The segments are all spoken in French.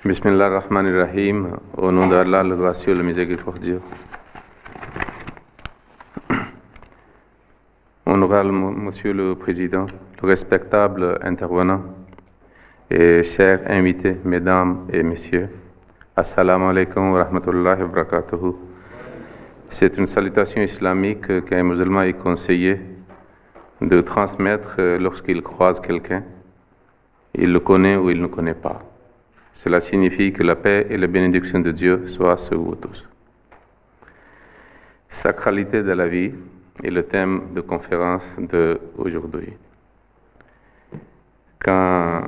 Bismillah ar-Rahman ar-Rahim, au nom d'Allah, le gracieux, le miséricordieux. Honorable Monsieur le Président, le respectable intervenant et chers invités, Mesdames et Messieurs, Assalamu alaikum wa rahmatullahi wa barakatuhu. C'est une salutation islamique qu'un musulman est conseillé de transmettre lorsqu'il croise quelqu'un. Il le connaît ou il ne le connaît pas. Cela signifie que la paix et la bénédiction de Dieu soient sur vous tous. Sacralité de la vie est le thème de conférence d'aujourd'hui. Quand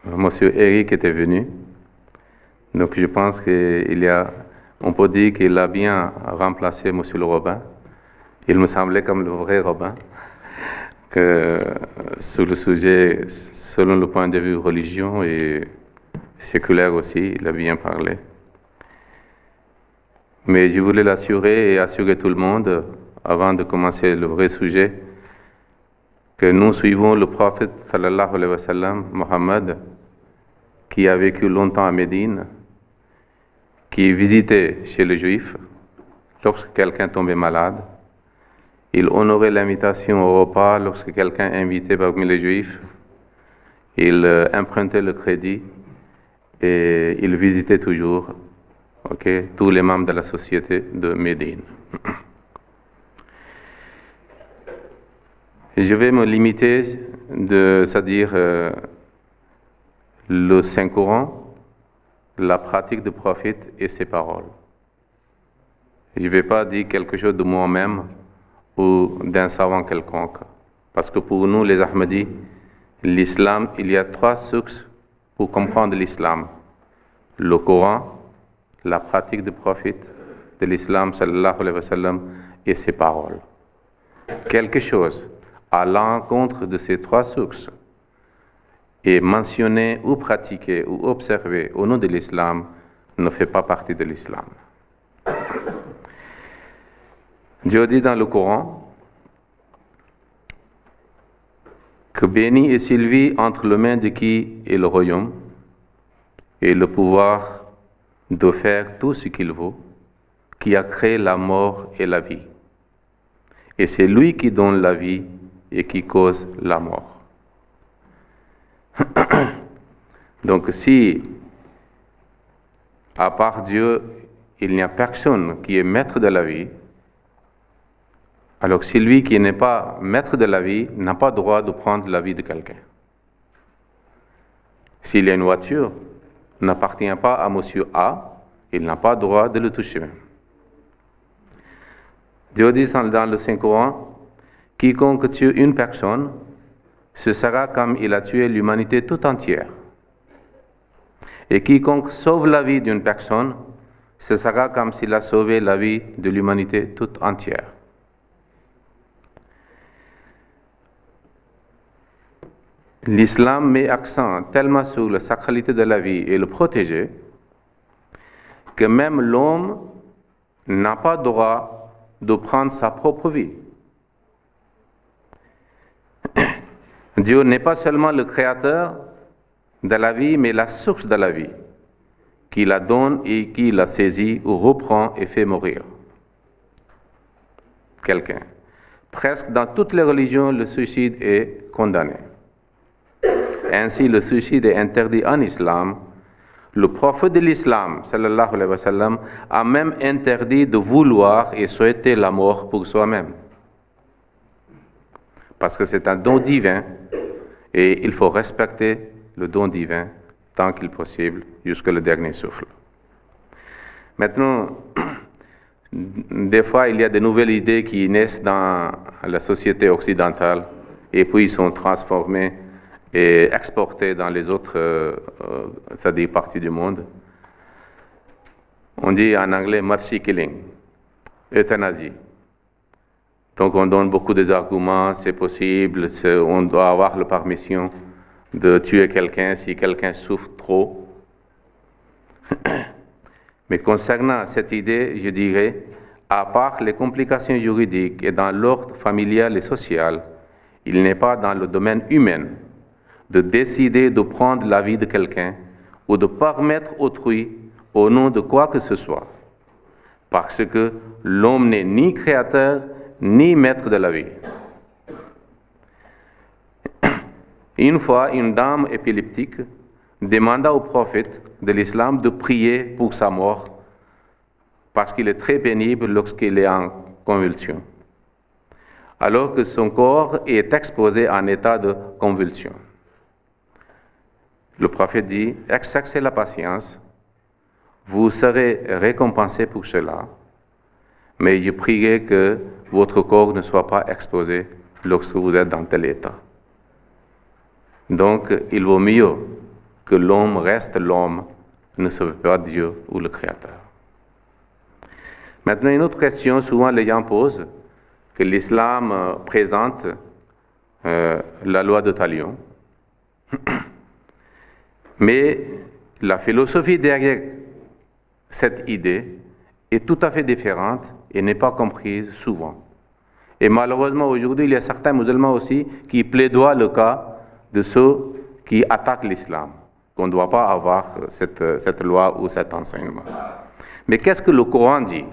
M. Eric était venu, donc je pense on peut dire qu'il a bien remplacé M. le Robin. Il me semblait comme le vrai Robin, que sur le sujet, selon le point de vue religion et séculaire aussi, il a bien parlé. Mais je voulais l'assurer et assurer tout le monde, avant de commencer le vrai sujet, que nous suivons le prophète sallallahu alayhi wa sallam, Mohammed, qui a vécu longtemps à Médine, qui visitait chez les Juifs lorsque quelqu'un tombait malade. Il honorait l'invitation au repas lorsque quelqu'un invitait parmi les Juifs. Il empruntait le crédit et il visitait toujours tous les membres de la société de Médine. Je vais me limiter, c'est-à-dire le Saint-Coran, la pratique du prophète et ses paroles. Je ne vais pas dire quelque chose de moi-même ou d'un savant quelconque, parce que pour nous, les Ahmadis, l'islam, il y a 3 sources pour comprendre l'islam. Le Coran, la pratique du prophète de l'islam, sallallahu alayhi wa sallam, et ses paroles. Quelque chose à l'encontre de ces 3 sources est mentionné ou pratiqué ou observé au nom de l'islam ne fait pas partie de l'islam. Dieu dit dans le Coran que béni est celui entre les mains de qui est le royaume et le pouvoir de faire tout ce qu'il veut, qui a créé la mort et la vie. Et c'est lui qui donne la vie et qui cause la mort. Donc si, à part Dieu, il n'y a personne qui est maître de la vie, alors celui qui n'est pas maître de la vie n'a pas le droit de prendre la vie de quelqu'un. S'il y a une voiture, n'appartient pas à monsieur A, il n'a pas le droit de le toucher même. Dieu dit dans le Saint-Coran, quiconque tue une personne, ce sera comme il a tué l'humanité tout entière. Et quiconque sauve la vie d'une personne, ce sera comme s'il a sauvé la vie de l'humanité toute entière. L'islam met accent tellement sur la sacralité de la vie et le protéger que même l'homme n'a pas le droit de prendre sa propre vie. Dieu n'est pas seulement le créateur de la vie, mais la source de la vie, qui la donne et qui la saisit ou reprend et fait mourir quelqu'un. Presque dans toutes les religions, le suicide est condamné. Ainsi, le suicide est interdit en islam. Le prophète de l'islam, sallallahu alayhi wa sallam, a même interdit de vouloir et souhaiter la mort pour soi-même. Parce que c'est un don divin et il faut respecter le don divin tant qu'il est possible jusqu'au dernier souffle. Maintenant, des fois, il y a de nouvelles idées qui naissent dans la société occidentale et puis sont transformées et exportées dans les autres c'est-à-dire parties du monde. On dit en anglais mercy killing, euthanasie. Donc on donne beaucoup d'arguments, c'est possible, on doit avoir la permission de tuer quelqu'un si quelqu'un souffre trop. Mais concernant cette idée, je dirais, à part les complications juridiques et dans l'ordre familial et social, il n'est pas dans le domaine humain de décider de prendre la vie de quelqu'un ou de permettre autrui au nom de quoi que ce soit, parce que l'homme n'est ni créateur ni maître de la vie. Une fois, une dame épileptique demanda au prophète de l'islam de prier pour sa mort, parce qu'il est très pénible lorsqu'il est en convulsion, alors que son corps est exposé en état de convulsion. Le prophète dit, exercez la patience, vous serez récompensé pour cela, mais je prierai que votre corps ne soit pas exposé lorsque vous êtes dans tel état. Donc, il vaut mieux que l'homme reste l'homme, ne soit pas Dieu ou le Créateur. Maintenant, une autre question, souvent les gens posent, que l'islam présente la loi de Talion. Mais la philosophie derrière cette idée est tout à fait différente et n'est pas comprise souvent. Et malheureusement, aujourd'hui, il y a certains musulmans aussi qui plaidoient le cas de ceux qui attaquent l'islam, qu'on ne doit pas avoir cette loi ou cet enseignement. Mais qu'est-ce que le Coran dit?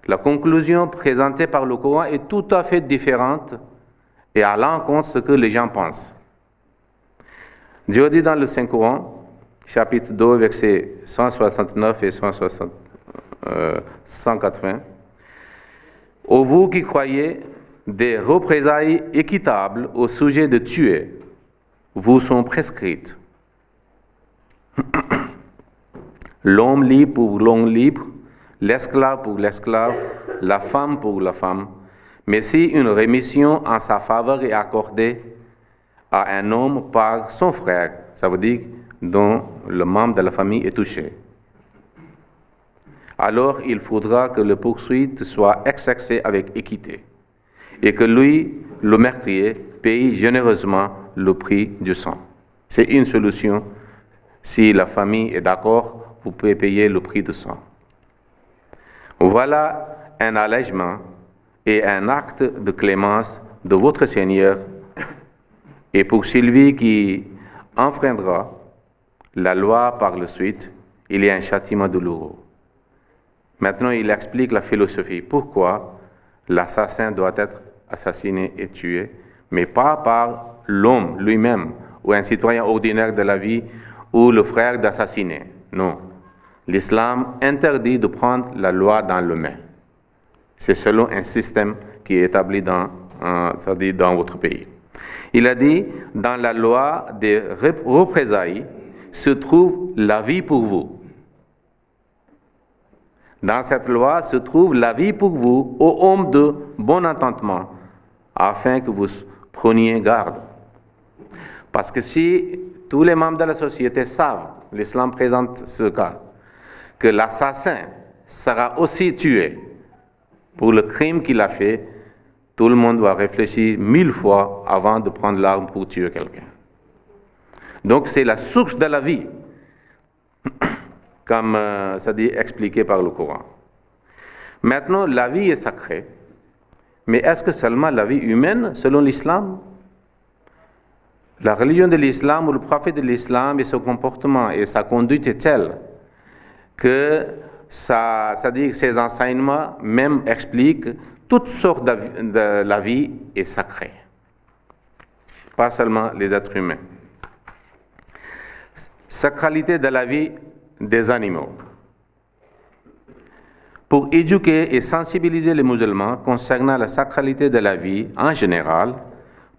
La conclusion présentée par le Coran est tout à fait différente et à l'encontre de ce que les gens pensent. Dieu dit dans le Saint-Coran, chapitre 2, versets 169 et 180, « Ô vous qui croyez, des représailles équitables au sujet de tuer vous sont prescrites. L'homme libre pour l'homme libre, l'esclave pour l'esclave, la femme pour la femme. Mais si une rémission en sa faveur est accordée à un homme par son frère, ça veut dire dont le membre de la famille est touché, alors il faudra que le poursuite soit exercé avec équité et que lui, le meurtrier, paye généreusement le prix du sang. C'est une solution. Si la famille est d'accord, vous pouvez payer le prix du sang. Voilà un allègement et un acte de clémence de votre Seigneur. Et pour celui qui enfreindra la loi par la suite, il y a un châtiment douloureux. Maintenant, il explique la philosophie. Pourquoi l'assassin doit être assassiné et tué, mais pas par l'homme lui-même, ou un citoyen ordinaire de la vie, ou le frère d'assassiner. Non. L'islam interdit de prendre la loi dans les mains. C'est selon un système qui est établi dans votre pays. Il a dit, dans la loi des représailles se trouve la vie pour vous. Dans cette loi se trouve la vie pour vous, ô hommes de bon entendement, afin que vous preniez garde. Parce que si tous les membres de la société savent, l'islam présente ce cas, que l'assassin sera aussi tué pour le crime qu'il a fait, tout le monde doit réfléchir 1000 fois avant de prendre l'arme pour tuer quelqu'un. Donc c'est la source de la vie, comme ça dit expliqué par le Coran. Maintenant, la vie est sacrée, mais est-ce que seulement la vie humaine, selon l'islam? La religion de l'islam ou le prophète de l'islam et son comportement et sa conduite est telle que c'est-à-dire ses enseignements même expliquent toutes sortes de la vie est sacrée, pas seulement les êtres humains. Sacralité de la vie des animaux. Pour éduquer et sensibiliser les musulmans concernant la sacralité de la vie en général,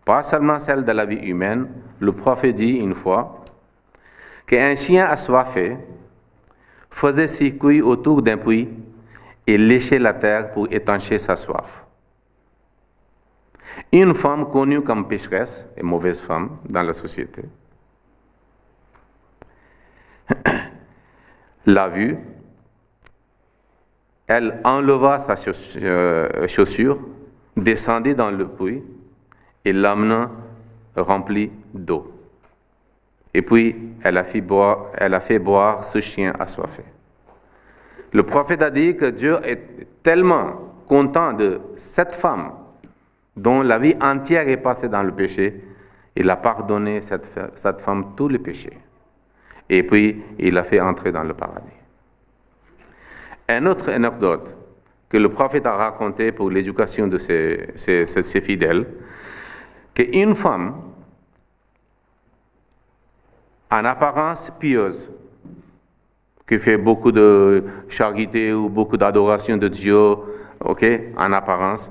pas seulement celle de la vie humaine, le prophète dit une fois qu'un chien assoiffé faisait circuit autour d'un puits et léchait la terre pour étancher sa soif. Une femme connue comme pécheresse et mauvaise femme dans la société l'a vue, elle enleva sa chaussure, descendit dans le puits et l'amena rempli d'eau. Et puis, elle a fait boire ce chien assoiffé. Le prophète a dit que Dieu est tellement content de cette femme dont la vie entière est passée dans le péché, il a pardonné cette femme tous les péchés. Et puis, il l'a fait entrer dans le paradis. Une autre anecdote que le prophète a racontée pour l'éducation de ses fidèles, qu'une femme, en apparence pieuse, qui fait beaucoup de charité ou beaucoup d'adoration de Dieu, en apparence,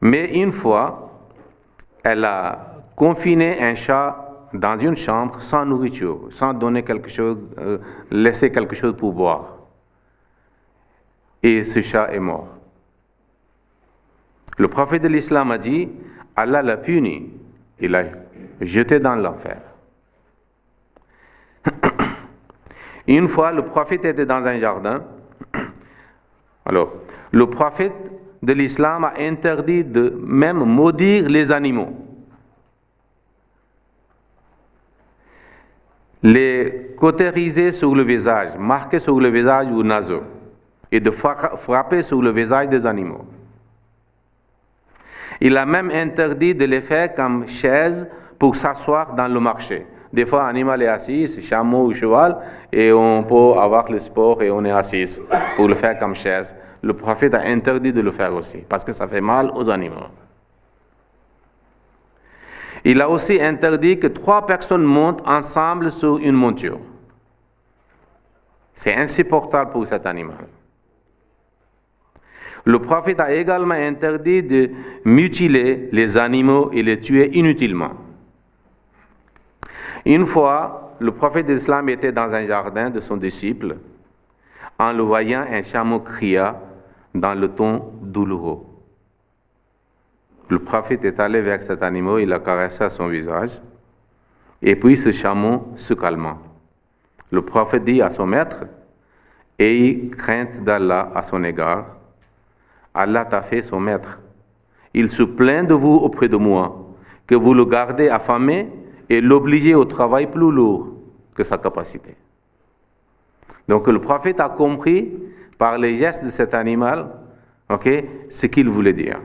mais une fois, elle a confiné un chat dans une chambre sans nourriture, sans donner quelque chose, laisser quelque chose pour boire. Et ce chat est mort. Le prophète de l'islam a dit, Allah l'a puni, il l'a jeté dans l'enfer. Une fois, le prophète était dans un jardin. Alors, le prophète de l'islam a interdit de même maudire les animaux. Les cautériser sur le visage, marquer sur le visage ou naseau, et de frapper sur le visage des animaux. Il a même interdit de les faire comme chaises pour s'asseoir dans le marché. Des fois, un animal est assis, chameau ou cheval, et on peut avoir le sport et on est assis pour le faire comme chaise. Le prophète a interdit de le faire aussi, parce que ça fait mal aux animaux. Il a aussi interdit que 3 personnes montent ensemble sur une monture. C'est insupportable pour cet animal. Le prophète a également interdit de mutiler les animaux et les tuer inutilement. Une fois, le prophète de l'islam était dans un jardin de son disciple. En le voyant, un chameau cria dans le ton douloureux. Le prophète est allé vers cet animal, il a caressé son visage, et puis ce chameau se calma. Le prophète dit à son maître, « Ayez crainte d'Allah à son égard. Allah t'a fait son maître. Il se plaint de vous auprès de moi, que vous le gardez affamé et l'obligez au travail plus lourd que sa capacité. » Donc le prophète a compris par les gestes de cet animal, ce qu'il voulait dire.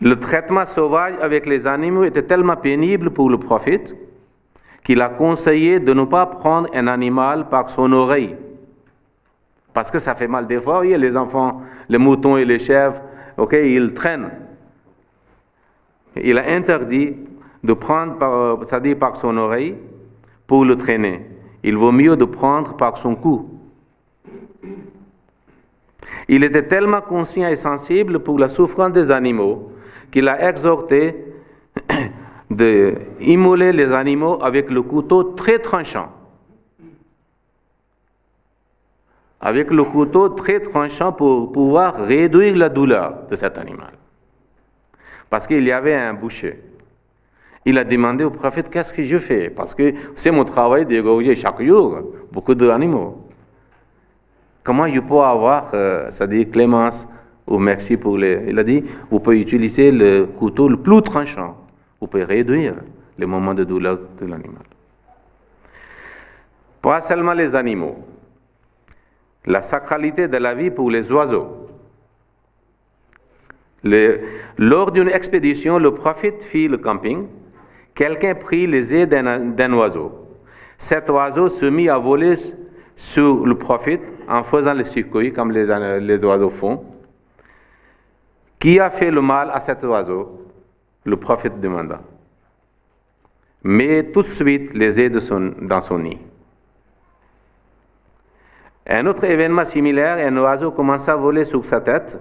Le traitement sauvage avec les animaux était tellement pénible pour le prophète qu'il a conseillé de ne pas prendre un animal par son oreille. Parce que ça fait mal des fois, oui, les enfants, les moutons et les chèvres, ils traînent. Il a interdit de prendre, c'est-à-dire par son oreille, pour le traîner. Il vaut mieux de prendre par son cou. Il était tellement conscient et sensible pour la souffrance des animaux qu'il a exhorté d'immoler les animaux avec le couteau très tranchant. Avec le couteau très tranchant pour pouvoir réduire la douleur de cet animal. Parce qu'il y avait un boucher. Il a demandé au prophète, qu'est-ce que je fais? Parce que c'est mon travail d'égorger chaque jour beaucoup d'animaux. Comment je peux avoir, c'est-à-dire clémence ou merci pour les... Il a dit, vous pouvez utiliser le couteau le plus tranchant. Vous pouvez réduire les moments de douleur de l'animal. Pas seulement les animaux. La sacralité de la vie pour les oiseaux. Lors d'une expédition, le prophète fit le camping. Quelqu'un prit les ailes d'un oiseau. Cet oiseau se mit à voler sur le prophète en faisant le circuit comme les oiseaux font. Qui a fait le mal à cet oiseau? Le prophète demanda. Mais tout de suite les ailes dans son nid. Un autre événement similaire, un oiseau commença à voler sur sa tête.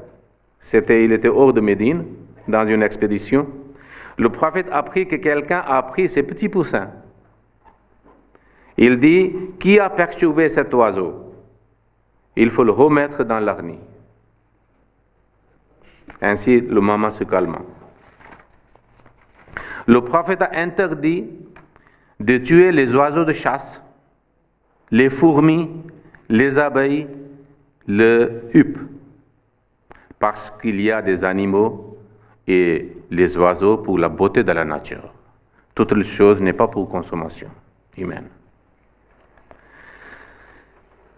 Il était hors de Médine, dans une expédition. Le prophète apprit que quelqu'un a pris ses petits poussins. Il dit, qui a perturbé cet oiseau? Il faut le remettre dans l'arni. Ainsi, le moment se calma. Le prophète a interdit de tuer les oiseaux de chasse, les fourmis, les abeilles, le huppe, parce qu'il y a des animaux et les oiseaux pour la beauté de la nature. Toute les choses n'est pas pour consommation humaine.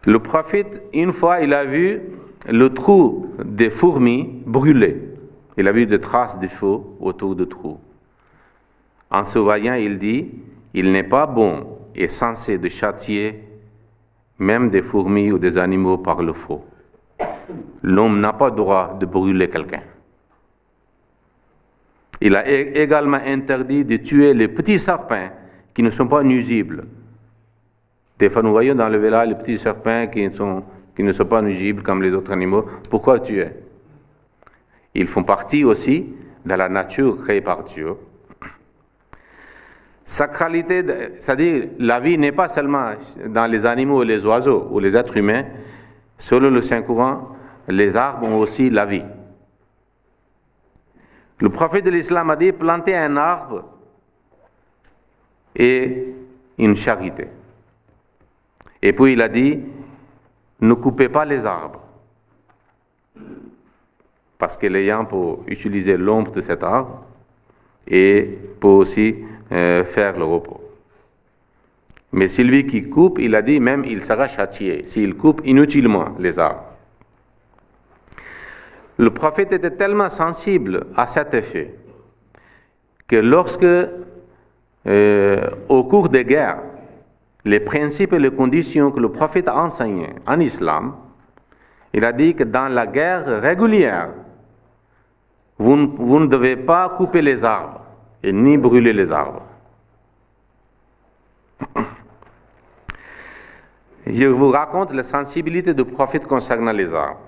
Le prophète, une fois, il a vu le trou des fourmis brûlé. Il a vu des traces de feu autour du trou. En se voyant, il dit, il n'est pas bon est censé de châtier même des fourmis ou des animaux par le feu. L'homme n'a pas le droit de brûler quelqu'un. Il a également interdit de tuer les petits serpents qui ne sont pas nuisibles. Des fois, nous voyons dans le village les petits serpents qui ne sont pas nuisibles comme les autres animaux. Pourquoi tuer? Ils font partie aussi de la nature créée par Dieu. Sacralité, c'est-à-dire la vie n'est pas seulement dans les animaux et les oiseaux ou les êtres humains. Selon le Saint-Coran, les arbres ont aussi la vie. Le prophète de l'islam a dit planter un arbre est une charité. Et puis il a dit ne coupez pas les arbres. Parce que les gens peuvent utiliser l'ombre de cet arbre et peuvent aussi faire le repos. Mais celui qui coupe, il a dit même il sera châtié s'il coupe inutilement les arbres. Le prophète était tellement sensible à cet effet que lorsque, au cours des guerres, les principes et les conditions que le prophète a enseignées en islam, il a dit que dans la guerre régulière, vous ne devez pas couper les arbres et ni brûler les arbres. Je vous raconte la sensibilité du prophète concernant les arbres.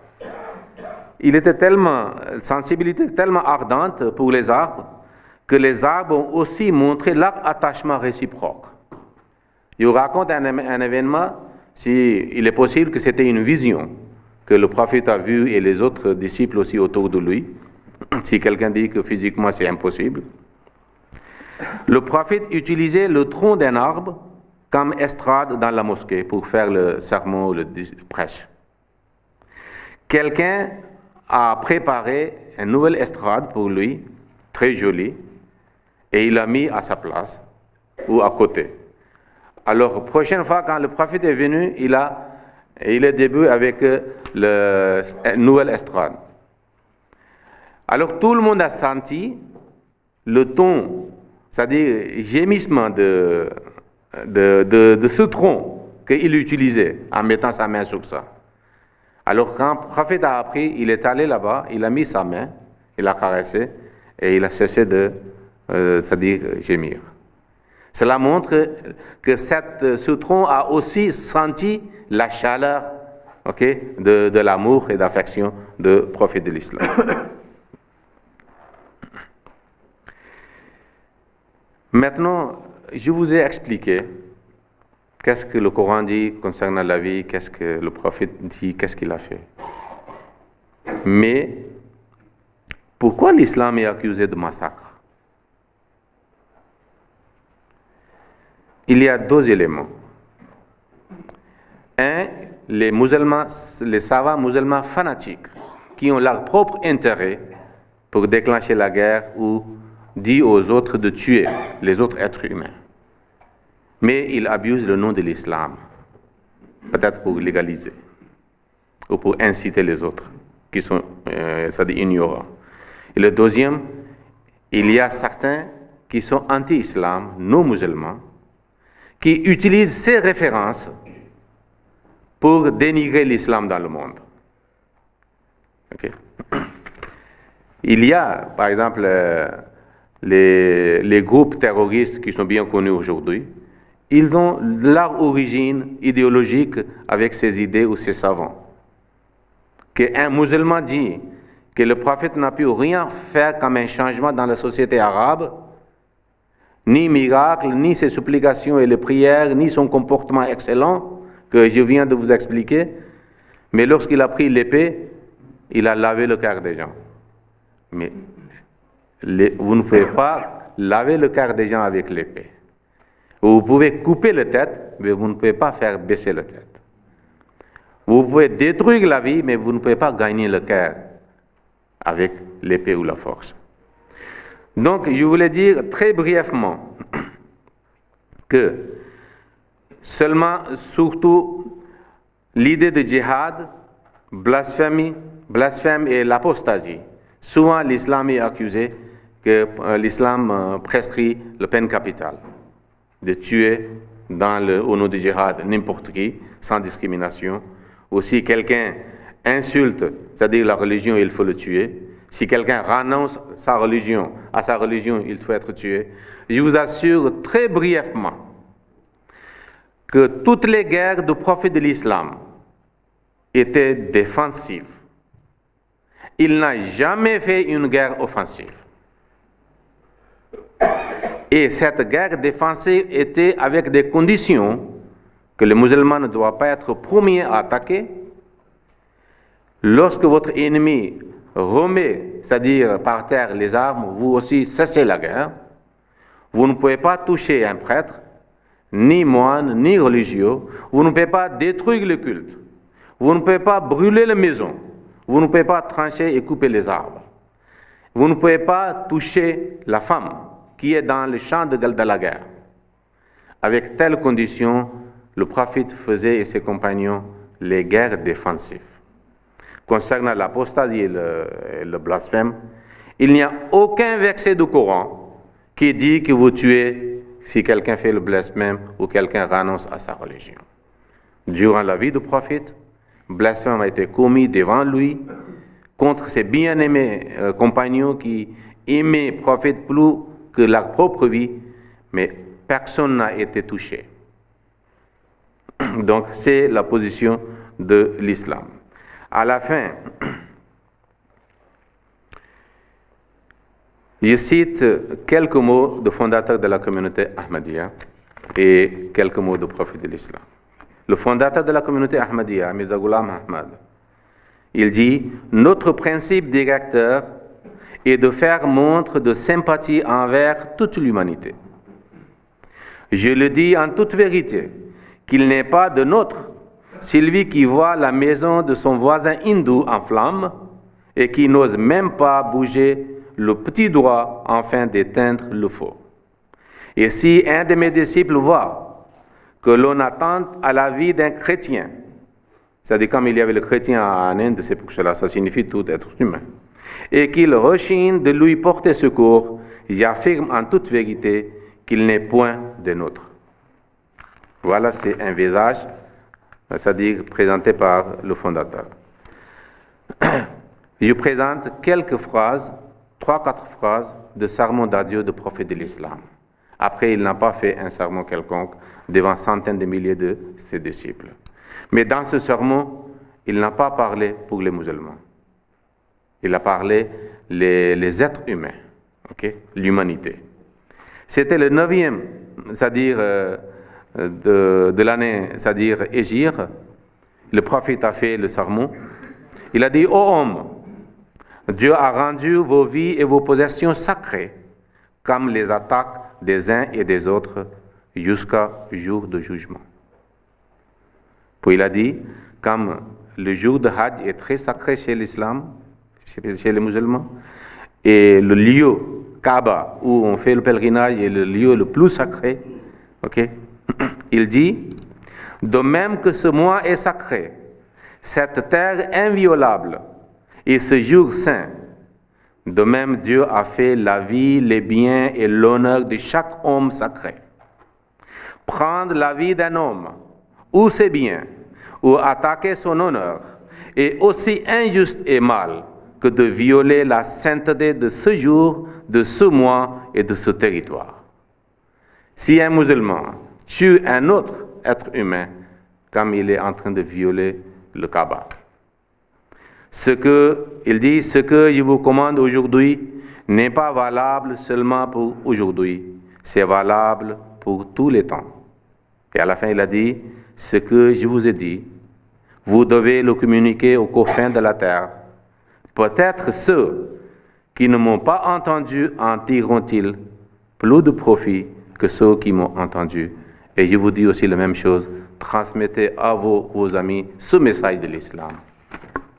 Il était sensibilité tellement ardente pour les arbres que les arbres ont aussi montré leur attachement réciproque. Je vous raconte un événement, il est possible que c'était une vision que le prophète a vue et les autres disciples aussi autour de lui. Si quelqu'un dit que physiquement c'est impossible. Le prophète utilisait le tronc d'un arbre comme estrade dans la mosquée pour faire le sermon ou le prêche. Quelqu'un a préparé une nouvelle estrade pour lui, très jolie, et il l'a mis à sa place ou à côté. Alors, prochaine fois, quand le prophète est venu, il est debout avec une nouvelle estrade. Alors, tout le monde a senti le ton, c'est-à-dire gémissement de ce tronc qu'il utilisait en mettant sa main sur ça. Alors, quand le prophète a appris, il est allé là-bas, il a mis sa main, il a caressé, et il a cessé c'est-à-dire gémir. Cela montre que ce tronc a aussi senti la chaleur, de l'amour et d'affection du prophète de l'islam. Maintenant, je vous ai expliqué qu'est-ce que le Coran dit concernant la vie, qu'est-ce que le prophète dit, qu'est-ce qu'il a fait. Mais pourquoi l'islam est accusé de massacre? Il y a deux éléments. Un, les savants musulmans fanatiques qui ont leur propre intérêt pour déclencher la guerre ou dire aux autres de tuer les autres êtres humains. Mais ils abusent le nom de l'islam, peut-être pour légaliser ou pour inciter les autres qui sont, c'est-à-dire ignorants. Et le deuxième, il y a certains qui sont anti-islam, non musulmans, qui utilisent ces références pour dénigrer l'islam dans le monde. Okay. Il y a, par exemple, les groupes terroristes qui sont bien connus aujourd'hui, ils ont leur origine idéologique avec ces idées ou ces savants. Qu'un musulman dit que le prophète n'a pu rien faire comme un changement dans la société arabe, ni miracle, ni ses supplications et les prières, ni son comportement excellent que je viens de vous expliquer, mais lorsqu'il a pris l'épée, il a lavé le cœur des gens. Mais vous ne pouvez pas laver le cœur des gens avec l'épée. Vous pouvez couper la tête, mais vous ne pouvez pas faire baisser la tête. Vous pouvez détruire la vie, mais vous ne pouvez pas gagner le cœur avec l'épée ou la force. Donc, je voulais dire très brièvement que surtout, l'idée de djihad, blasphème et l'apostasie. Souvent, l'islam est accusé que l'islam prescrit la peine capitale, de tuer au nom du djihad n'importe qui, sans discrimination. Ou si quelqu'un insulte, c'est-à-dire la religion, il faut le tuer. Si quelqu'un renonce à sa religion, il faut être tué. Je vous assure très brièvement que toutes les guerres du prophète de l'islam étaient défensives. Il n'a jamais fait une guerre offensive. Et cette guerre défensive était avec des conditions que le musulman ne doit pas être premier à attaquer. Lorsque votre ennemi remet, c'est-à-dire par terre les armes, vous aussi cessez la guerre. Vous ne pouvez pas toucher un prêtre, ni moine, ni religieux. Vous ne pouvez pas détruire le culte. Vous ne pouvez pas brûler la maison. Vous ne pouvez pas trancher et couper les arbres. Vous ne pouvez pas toucher la femme qui est dans le champ de la guerre. Avec telles conditions, le prophète faisait et ses compagnons les guerres défensives. Concernant l'apostasie et le blasphème, il n'y a aucun verset du Coran qui dit que vous tuez si quelqu'un fait le blasphème ou quelqu'un renonce à sa religion. Durant la vie du prophète, blasphème a été commis devant lui contre ses bien-aimés compagnons qui aimaient le prophète plus que leur propre vie, mais personne n'a été touché. Donc c'est la position de l'islam. À la fin, je cite quelques mots du fondateur de la communauté Ahmadiyya et quelques mots du prophète de l'islam. Le fondateur de la communauté Ahmadiyya, Mirza Ghulam Ahmad, il dit « Notre principe directeur est de faire montre de sympathie envers toute l'humanité. Je le dis en toute vérité, qu'il n'est pas de nôtre celui qui voit la maison de son voisin hindou en flammes et qui n'ose même pas bouger le petit doigt afin d'éteindre le feu. Et si un de mes disciples voit que l'on attend à la vie d'un chrétien, c'est-à-dire comme il y avait le chrétien en Inde, c'est pour cela, ça signifie tout être humain, et qu'il rechigne de lui porter secours, j'affirme en toute vérité qu'il n'est point de nôtre. Voilà, c'est un visage, c'est-à-dire présenté par le fondateur. Je présente quelques phrases, 3-4 phrases de sermon d'adieu du prophète de l'islam. Après, il n'a pas fait un sermon quelconque devant centaines de milliers de ses disciples. Mais dans ce sermon, il n'a pas parlé pour les musulmans. Il a parlé les êtres humains, l'humanité. C'était le 9e, c'est-à-dire de l'année, c'est-à-dire Hégire. Le prophète a fait le sermon. Il a dit, ô hommes, Dieu a rendu vos vies et vos possessions sacrées, comme les attaques des uns et des autres, jusqu'au jour du jugement. Puis il a dit, comme le jour de Hajj est très sacré chez l'islam, chez les musulmans, et le lieu Kaaba où on fait le pèlerinage est le lieu le plus sacré, il dit, de même que ce mois est sacré, cette terre inviolable et ce jour saint, de même Dieu a fait la vie, les biens et l'honneur de chaque homme sacré. Prendre la vie d'un homme ou ses biens ou attaquer son honneur est aussi injuste et mal que de violer la sainteté de ce jour, de ce mois et de ce territoire. Si un musulman tue un autre être humain, comme il est en train de violer le Kaaba. Il dit, ce que je vous commande aujourd'hui n'est pas valable seulement pour aujourd'hui, c'est valable pour tous les temps. Et à la fin, il a dit, ce que je vous ai dit, vous devez le communiquer aux confins de la terre. Peut-être ceux qui ne m'ont pas entendu en tireront-ils plus de profit que ceux qui m'ont entendu. Et je vous dis aussi la même chose, transmettez à vos amis ce message de l'islam.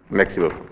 Merci beaucoup.